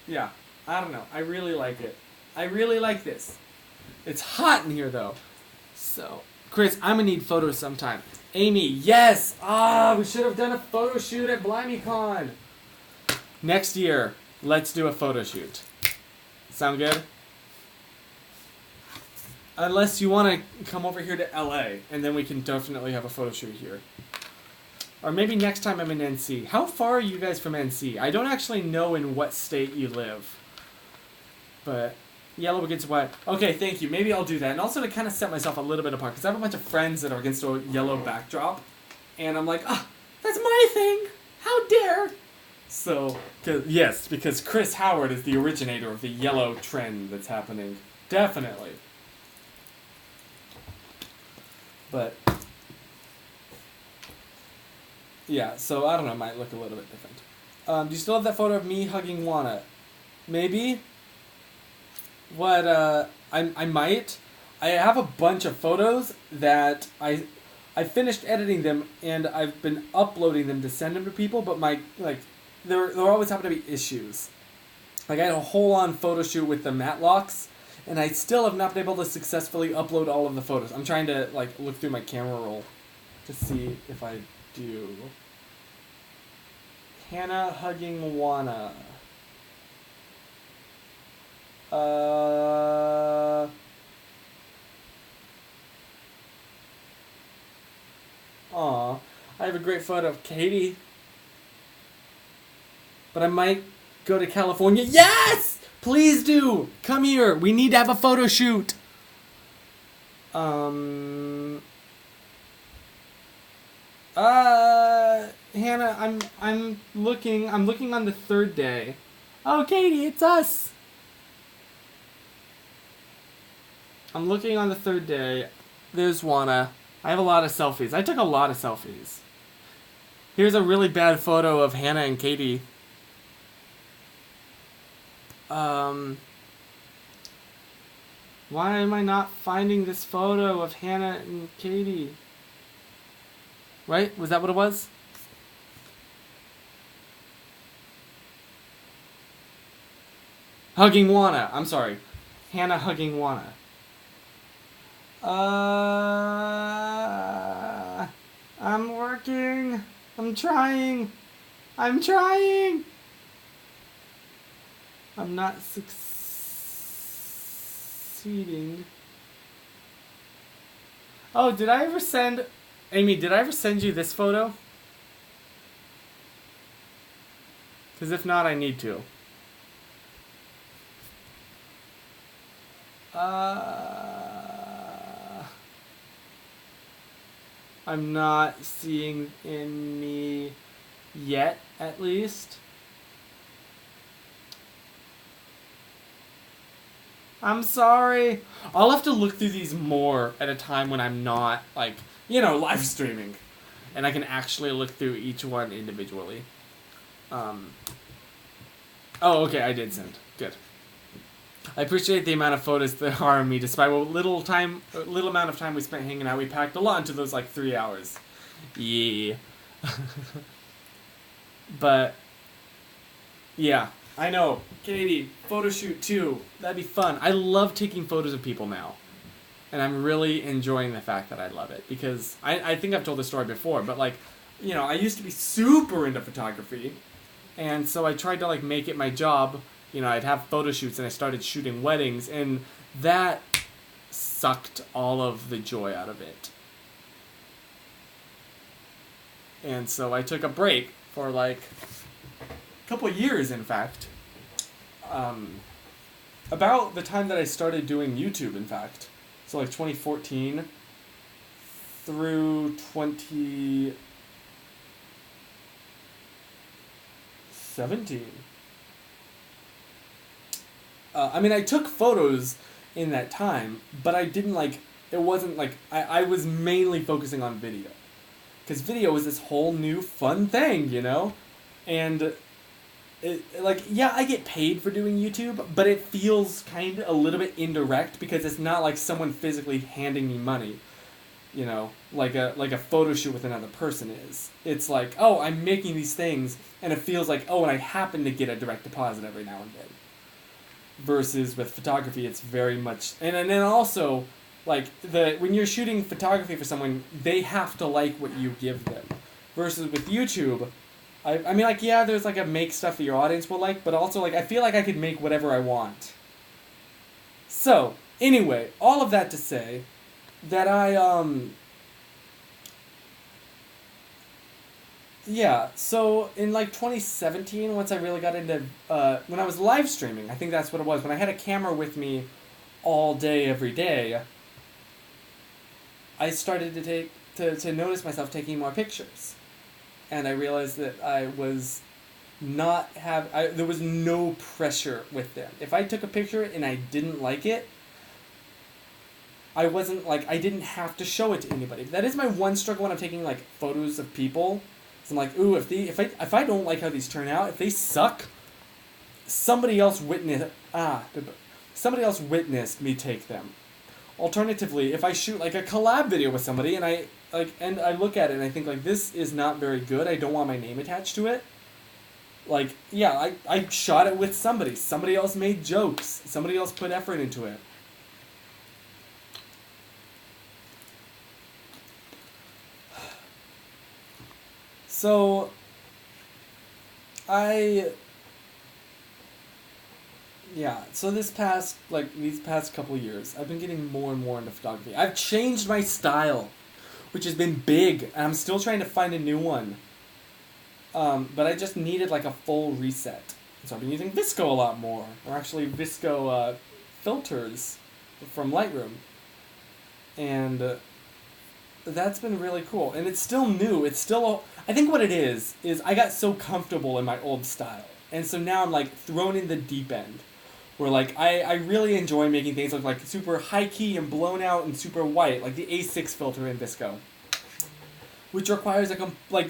Yeah, I don't know. I really like it. I really like this. It's hot in here though. So, Chris, I'm gonna need photos sometime. Amy, yes! We should have done a photo shoot at BlimeyCon. Next year, let's do a photo shoot. Sound good? Unless you want to come over here to LA, and then we can definitely have a photo shoot here. Or maybe next time I'm in NC. How far are you guys from NC? I don't actually know in what state you live. But yellow against white. Okay, thank you. Maybe I'll do that. And also to kind of set myself a little bit apart, because I have a bunch of friends that are against a yellow backdrop. And I'm like, that's my thing. How dare. So, yes, because Chris Howard is the originator of the yellow trend that's happening. Definitely. But yeah, so I don't know, it might look a little bit different. Do you still have that photo of me hugging Juana? Maybe? What, I might. I have a bunch of photos that I finished editing them, and I've been uploading them to send them to people, but there always happen to be issues. Like, I had a whole-on photo shoot with the Matlocks, and I still have not been able to successfully upload all of the photos. I'm trying to, look through my camera roll to see if I do. Hannah hugging Juana. I have a great photo of Katie. But I might go to California. Yes! Please do! Come here. We need to have a photo shoot. Hannah, I'm looking on the third day. Oh, Katie, it's us. I'm looking on the third day. There's Juana. I have a lot of selfies. I took a lot of selfies. Here's a really bad photo of Hannah and Katie. Why am I not finding this photo of Hannah and Katie? Right? Was that what it was? Hugging Juana. I'm sorry. Hannah hugging Juana. I'm working. I'm trying. I'm not succeeding. Oh, did I ever send... Amy, did I ever send you this photo? Because if not, I need to. I'm not seeing any yet, at least. I'm sorry. I'll have to look through these more at a time when I'm not, live streaming. And I can actually look through each one individually. Oh, okay, I did send. Good. I appreciate the amount of photos there are of me, despite what little amount of time we spent hanging out. We packed a lot into those 3 hours. Yeah. But yeah, I know. Katie, photo shoot too. That'd be fun. I love taking photos of people now. And I'm really enjoying the fact that I love it. Because I think I've told this story before, but I used to be super into photography. And so I tried to like make it my job. You know, I'd have photo shoots and I started shooting weddings, and that sucked all of the joy out of it. And so I took a break for like a couple years, in fact. About the time that I started doing YouTube, in fact. So like 2014 through 2017. I mean, I took photos in that time, but I didn't like, it wasn't like, I was mainly focusing on video. Because video is this whole new fun thing, you know? And, like, yeah, I get paid for doing YouTube, but it feels kind of a little bit indirect because it's not like someone physically handing me money, you know? Like a photo shoot with another person is. It's like, oh, I'm making these things, and it feels like, oh, and I happen to get a direct deposit every now and then. Versus with photography, it's very much, and then also, like when you're shooting photography for someone, they have to like what you give them. Versus with YouTube, I mean, like, yeah, there's like a make stuff that your audience will like, but also like I feel like I could make whatever I want. So anyway, all of that to say that yeah, so in like 2017, once I really got into, when I was live streaming, I think that's what it was, when I had a camera with me all day, every day, I started to notice myself taking more pictures. And I realized that I was there was no pressure with them. If I took a picture and I didn't like it, I didn't have to show it to anybody. That is my one struggle when I'm taking like photos of people. I'm like, ooh, if I don't like how these turn out, if they suck, somebody else witnessed me take them. Alternatively, if I shoot like a collab video with somebody and I look at it and I think like this is not very good, I don't want my name attached to it. Like, yeah, I shot it with somebody. Somebody else made jokes. Somebody else put effort into it. So, so these past couple years, I've been getting more and more into photography. I've changed my style, which has been big, and I'm still trying to find a new one. But I just needed like a full reset. So I've been using Visco a lot more, or actually Visco filters from Lightroom. And that's been really cool. And it's still new. I think what it is I got so comfortable in my old style. And so now I'm like thrown in the deep end. Where like I really enjoy making things look like super high key and blown out and super white, like the A6 filter in Visco. Which requires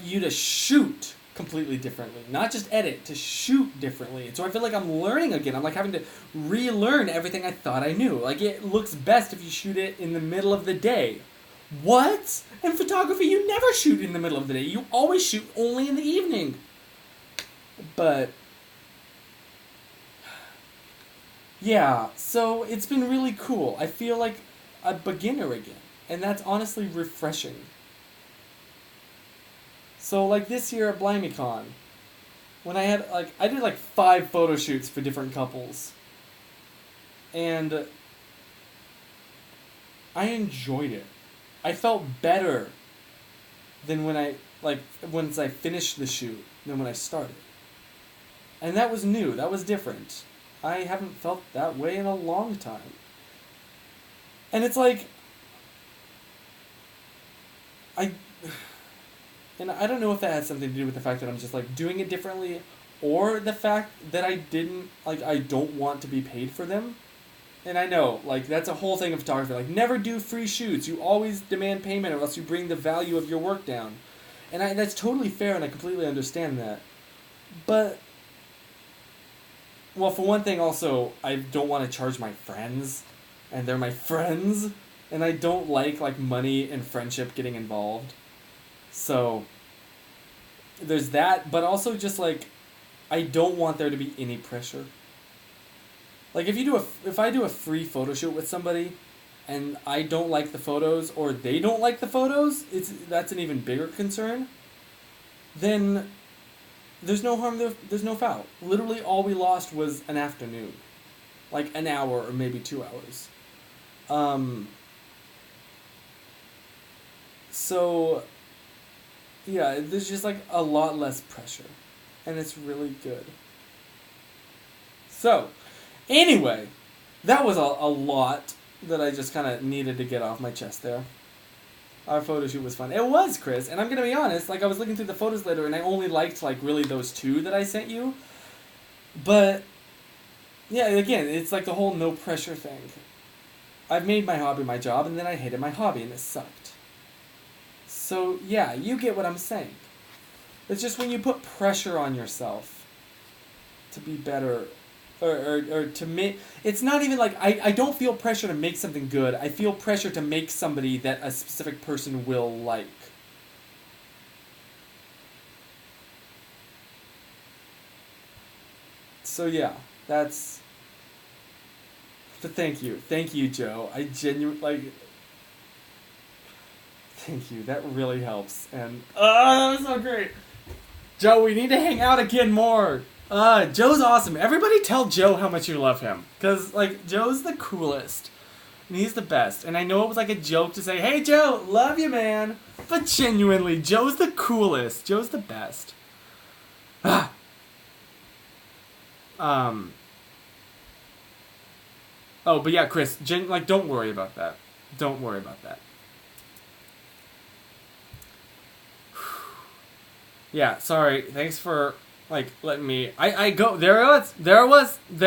you to shoot completely differently. Not just edit, to shoot differently. And so I feel like I'm learning again. I'm like having to relearn everything I thought I knew. Like it looks best if you shoot it in the middle of the day. What? In photography, you never shoot in the middle of the day. You always shoot only in the evening. But yeah, so it's been really cool. I feel like a beginner again. And that's honestly refreshing. So like this year at BlimeyCon, when I did 5 photo shoots for different couples. And I enjoyed it. I felt better than once I finished the shoot than when I started. And that was new. That was different. I haven't felt that way in a long time. And it's like, I don't know if that has something to do with the fact that I'm just like doing it differently, or the fact that I don't want to be paid for them. And I know, like, that's a whole thing of photography. Like, never do free shoots. You always demand payment or else you bring the value of your work down. And that's totally fair, and I completely understand that. But, well, for one thing, also, I don't want to charge my friends. And they're my friends. And I don't like money and friendship getting involved. So, there's that. But also just, I don't want there to be any pressure. Like, if I do a free photo shoot with somebody, and I don't like the photos, or they don't like the photos, that's an even bigger concern. Then there's no harm there. There's no foul. Literally, all we lost was an afternoon, like an hour or maybe 2 hours. So yeah, there's just like a lot less pressure, and it's really good. So, anyway, that was a lot that I just kind of needed to get off my chest there. Our photo shoot was fun. It was, Chris, and I'm gonna be honest. Like, I was looking through the photos later, and I only liked like really those two that I sent you. But yeah, again, it's like the whole no pressure thing. I've made my hobby my job, and then I hated my hobby, and it sucked. So yeah, you get what I'm saying. It's just when you put pressure on yourself to be better, or to make, it's not even like I don't feel pressure to make something good. I feel pressure to make somebody that a specific person will like. So yeah, that's. But thank you, Joe. I genuinely like. Thank you. That really helps. And that was so great. Joe, we need to hang out again more. Joe's awesome. Everybody tell Joe how much you love him. Because, like, Joe's the coolest. And he's the best. And I know it was like a joke to say, hey, Joe, love you, man. But genuinely, Joe's the coolest. Joe's the best. Ah. Oh, but yeah, Chris, don't worry about that. Don't worry about that. Yeah, sorry. Thanks for letting me. I go. There it was. There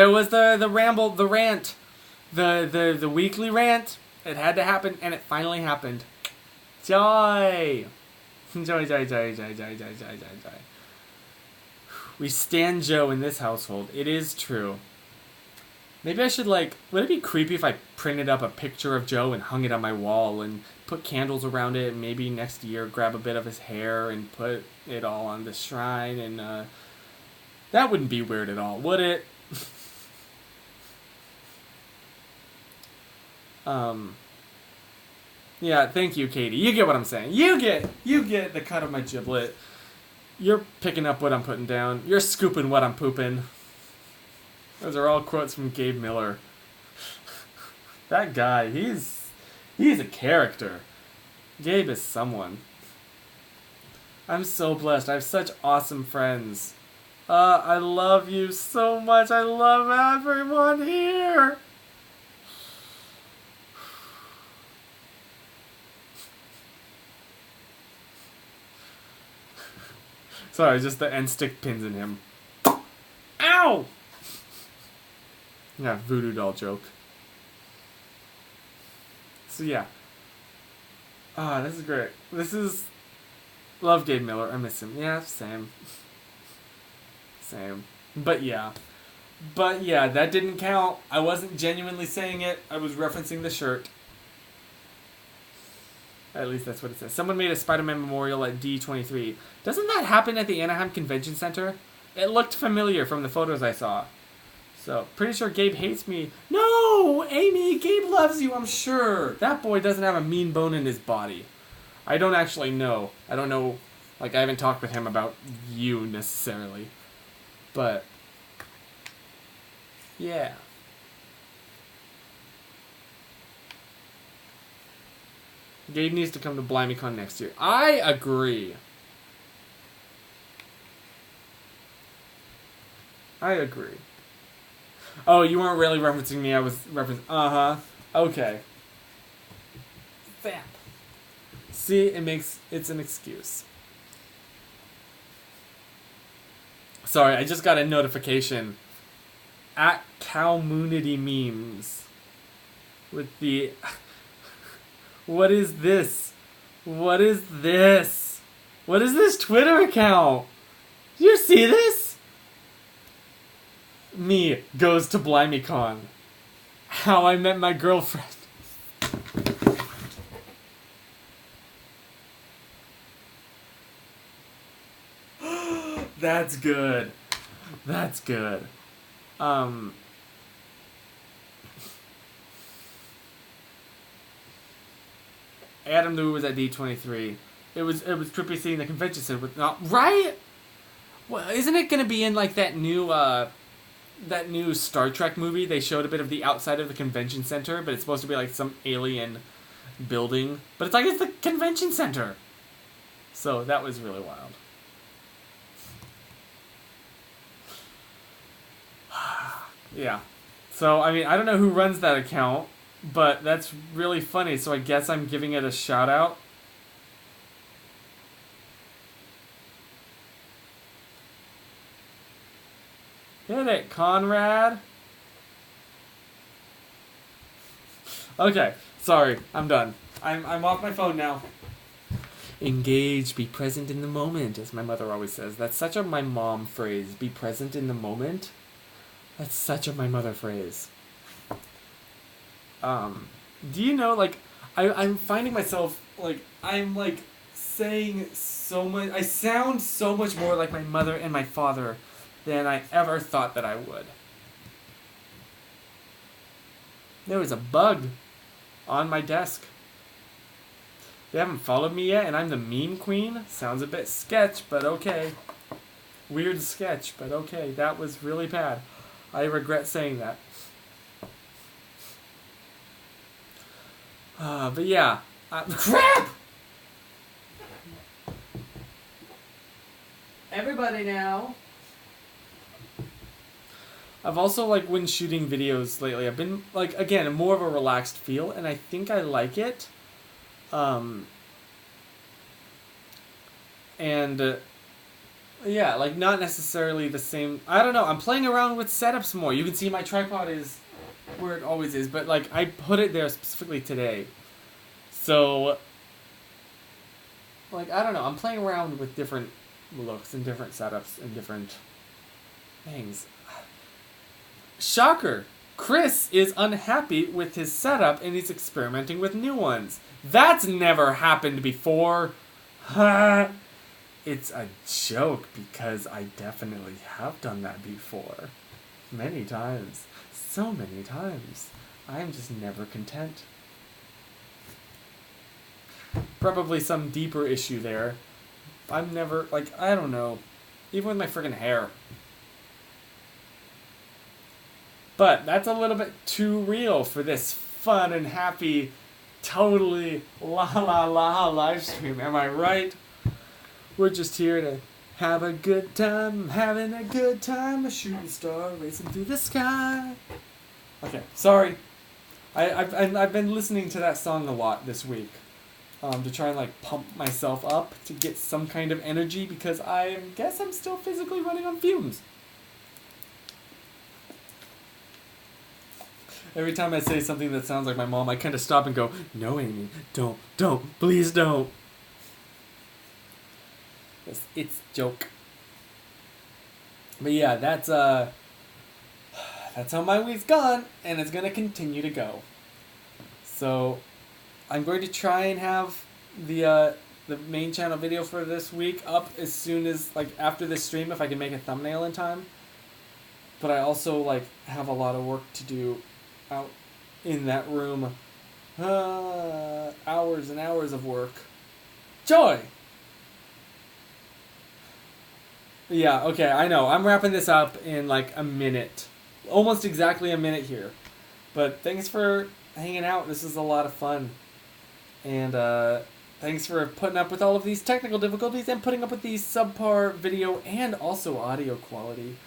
was the ramble, the rant, the weekly rant. It had to happen, and it finally happened. Joy, joy. We stand Joe in this household. It is true. Maybe I should would it be creepy if I printed up a picture of Joe and hung it on my wall and put candles around it, and maybe next year grab a bit of his hair and put it all on the shrine, and that wouldn't be weird at all, would it? Yeah, thank you, Katie. You get what I'm saying. You get the cut of my giblet. You're picking up what I'm putting down. You're scooping what I'm pooping. Those are all quotes from Gabe Miller. That guy, he's a character. Gabe is someone. I'm so blessed. I have such awesome friends. I love you so much. I love everyone here. Sorry, just the end stick pins in him. Ow! Yeah, voodoo doll joke. So yeah. This is great. This is... Love Gabe Miller. I miss him. Yeah, same. Same. But yeah, that didn't count. I wasn't genuinely saying it. I was referencing the shirt. At least that's what it says. Someone made a Spider-Man memorial at D23. Doesn't that happen at the Anaheim Convention Center? It looked familiar from the photos I saw. So, pretty sure Gabe hates me. No! Amy, Gabe loves you, I'm sure. That boy doesn't have a mean bone in his body. I don't actually know. I don't know. I haven't talked with him about you, necessarily. But, yeah. Gabe needs to come to BlimeyCon next year. I agree. Oh, you weren't really referencing me. I was referencing... Okay. Fap. See, it's an excuse. Sorry, I just got a notification. At Community Memes. With the... What is this? What is this? What is this Twitter account? Do you see this? Me goes to BlimeyCon. How I met my girlfriend. That's good. That's good. Adam Lou was at D23. It was trippy seeing the convention center with not right. Well, isn't it gonna be in like that new Star Trek movie? They showed a bit of the outside of the convention center, but it's supposed to be like some alien building. But it's like it's the convention center. So that was really wild. Yeah. So I mean, I don't know who runs that account, but that's really funny. So I guess I'm giving it a shout out. Hit it, Conrad. Okay, sorry, I'm done. I'm off my phone now. Engage, be present in the moment, as my mother always says. That's such a my mom phrase. Be present in the moment. That's such a my mother phrase. Do you know, like, I'm finding myself, like, I'm, like, saying so much, I sound so much more like my mother and my father than I ever thought that I would. There was a bug on my desk. They haven't followed me yet, and I'm the meme queen? Sounds a bit sketch, but okay. Weird sketch, but okay. That was really bad. I regret saying that. But yeah. Crap! Everybody now. I've also, like, when shooting videos lately, I've been, like, again, more of a relaxed feel, and I think I like it. Yeah, like, not necessarily the same. I don't know, I'm playing around with setups more. You can see my tripod is where it always is, but, like, I put it there specifically today. So, like, I don't know, I'm playing around with different looks and different setups and different things. Shocker! Chris is unhappy with his setup and he's experimenting with new ones. That's never happened before. It's a joke because I definitely have done that before. Many times. So many times. I'm just never content. Probably some deeper issue there. I'm never, like, I don't know. Even with my friggin' hair. But that's a little bit too real for this fun and happy, totally la la la live stream. Am I right? We're just here to have a good time, having a good time, a shooting star racing through the sky. Okay, sorry. I've been listening to that song a lot this week, to try and like pump myself up to get some kind of energy because I guess I'm still physically running on fumes. Every time I say something that sounds like my mom, I kind of stop and go, "No, Amy, don't, please don't." It's joke. But yeah, that's how my week's gone, and it's gonna continue to go. So, I'm going to try and have the main channel video for this week up as soon as, like, after this stream, if I can make a thumbnail in time. But I also, like, have a lot of work to do out in that room. Hours and hours of work. Joy! Yeah, okay, I know. I'm wrapping this up in like a minute. Almost exactly a minute here. But thanks for hanging out. This is a lot of fun. And thanks for putting up with all of these technical difficulties and putting up with these subpar video and also audio quality.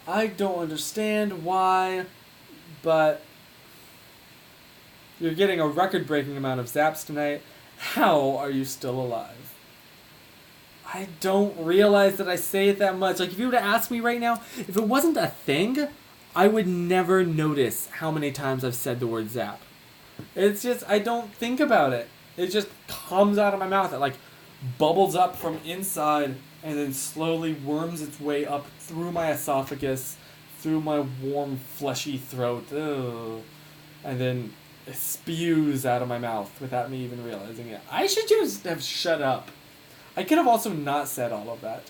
I don't understand why, but you're getting a record-breaking amount of zaps tonight. How are you still alive? I don't realize that I say it that much. Like, if you were to ask me right now, if it wasn't a thing, I would never notice how many times I've said the word zap. It's just, I don't think about it. It just comes out of my mouth. It, like, bubbles up from inside and then slowly worms its way up through my esophagus, through my warm, fleshy throat, and then it spews out of my mouth without me even realizing it. I should just have shut up. I could have also not said all of that.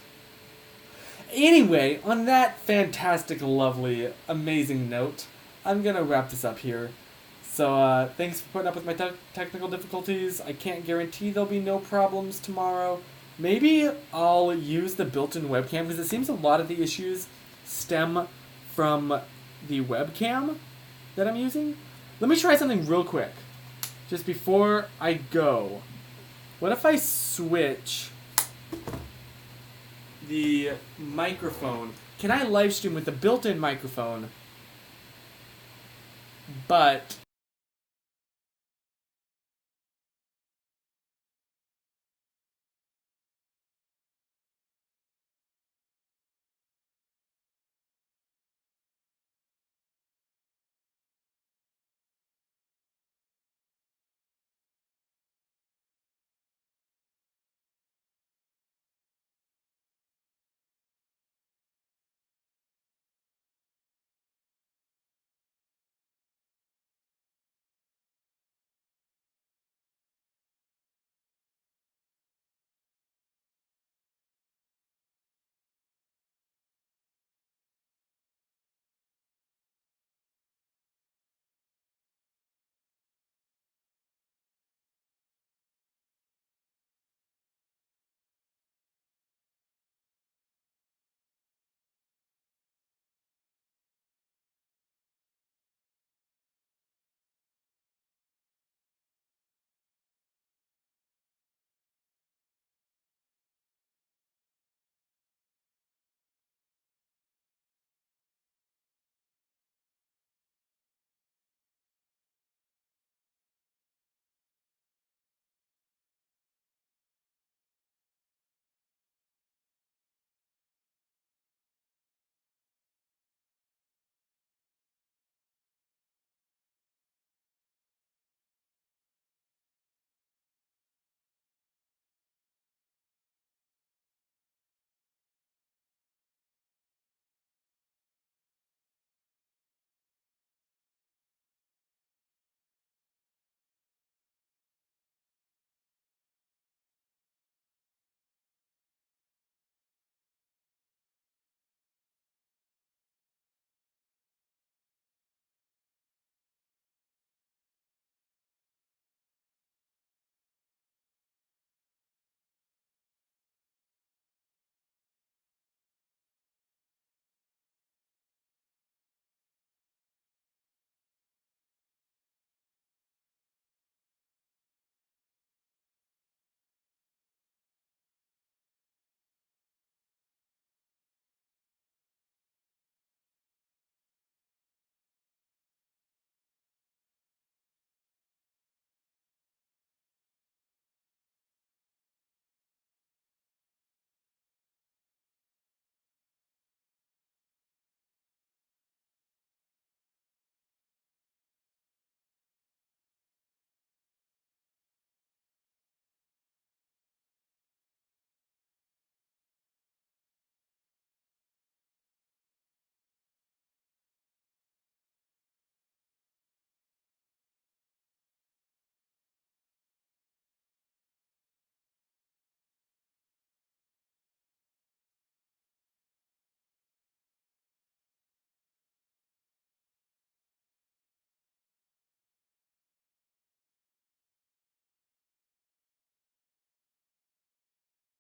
Anyway, on that fantastic, lovely, amazing note, I'm going to wrap this up here. So, thanks for putting up with my technical difficulties. I can't guarantee there'll be no problems tomorrow. Maybe I'll use the built-in webcam because it seems a lot of the issues stem from the webcam that I'm using. Let me try something real quick, just before I go. What if I switch the microphone? Can I live stream with the built-in microphone, but